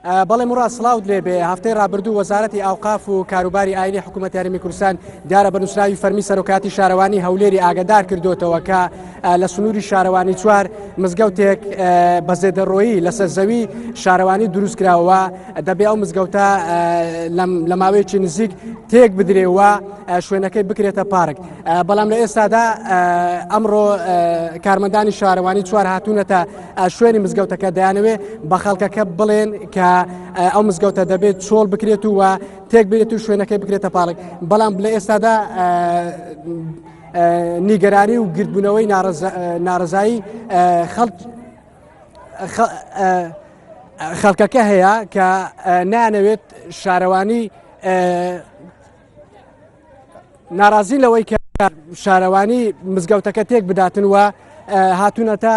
بەڵێ مراد سڵاو درێ بێ هەفتەی ڕابردوو وەزارەتی ئاوقاف و کاروباری ئاینی حکوومەت یاریمی کوردستان دیارە بە نووسراوی فەرمی سەرۆکاتی شارەوانی هەولێری ئاگادار کردوتەوە کە لە سنووری شارەوانی چوار مزگەوتێک بە زێدەڕۆیی لەسەر زەوی شارەوانی دروست کراوە دەبێ ئەو مزگەوتە لە ماوەیەکی نزیک تێک بدرێەوە شوێنەکەی بکرێتە پارک بەڵام لە ئێستادا ئەمڕۆ کارمەندانی شارەوانی چوار هاتوونەتە شوێنی مزگەوتەکە دەیانەوێ بە خەڵکەکە بڵێن کە ئەو مزگەوتە دەبێت چۆڵ بکرێت و تێک بێت و شوێنەکەی بکرێتە پاڵک بەڵام لە ئێستادا نیگەرانی و گرتبوونەوەی ناڕزایی خەڵکەکە هەیە کە نانەوێت شارەوانی ناڕازی لەوەی کە شارەوانی مزگەوتەکە تێک بداتن و هاتوونەتە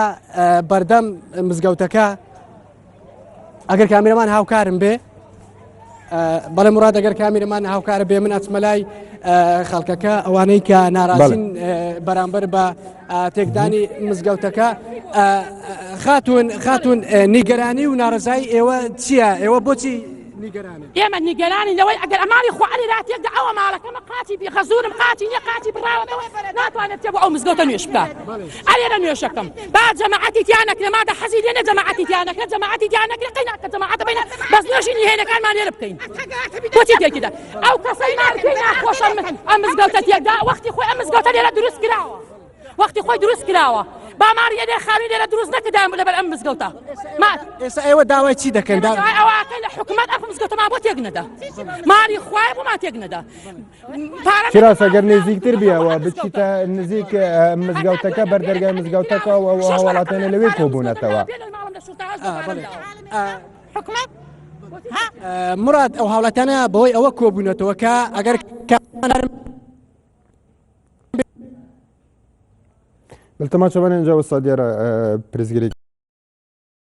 بەردەم مزگەوتەکە ئەگەر کامیرەمان هاوکارم بێ بەڵێ مراد ئەگەر کامیرەمان هاوکارە بێ من ئەچمەلای خەڵکەکە ئەوانەی کە ناڕازین بەرامبەر بە تێکدانی مزگەوتەکە خاتون نیگەرانی و ناڕزایی ئێوە چییە؟ ئێوە بۆچی نیگەرانن؟ ئێمە نیگەرانی لەوەی ئەگەر ئەمانی خوارێ راتێکدا ئەوە ماڵەکەمە قاتی بی خەزورم قاتی نییە قاتی بڕاوەوە ناتوانێت تێ بۆ ئەو مزگەوتە نوێش بکات ئەلێرە نوێشەکەم با جەماعەتی تیانەکرێ مادە حەزی لێنە جەماعەتی تیانەکرێت جەماعەتی تیانەکرێ قەیناکە جەماعەتە بینە بەس نوێژی نهێنەکانمان لێرە بکەین بۆچی تێکیدا ئەو کەسەی نارکەی ناخۆشە ئەم مزگەوتە تێکدا وەختی خۆی ئەم مزگەوتە لێرە دروست کراوە وەختی خۆی دروست کراوە باماری لێ خاوی لێرە دروست نەکردام لەبەر ئەم مزگەوتە ئێستا ئێوە داوای چی دەکەن؟ ئەوەکە لە حکوومەت ئەم مزگەوتەمان بۆ تێک نەدا ماری خوای بۆمان تێک نەدا چرا ئەگەر نزیکتر بیەوە بچیتە نزیک مزگەوتەکە بەردەرگای مزگەوتەکە و هەواڵاتێنە لەوێ کۆبوونەتەوە مراد ئەو هاوڵاتیانە بەوەی ئەوە کۆبوونەتەوە کە ئەگەر بالتماشى بنا نجاوب السعودية بريزجري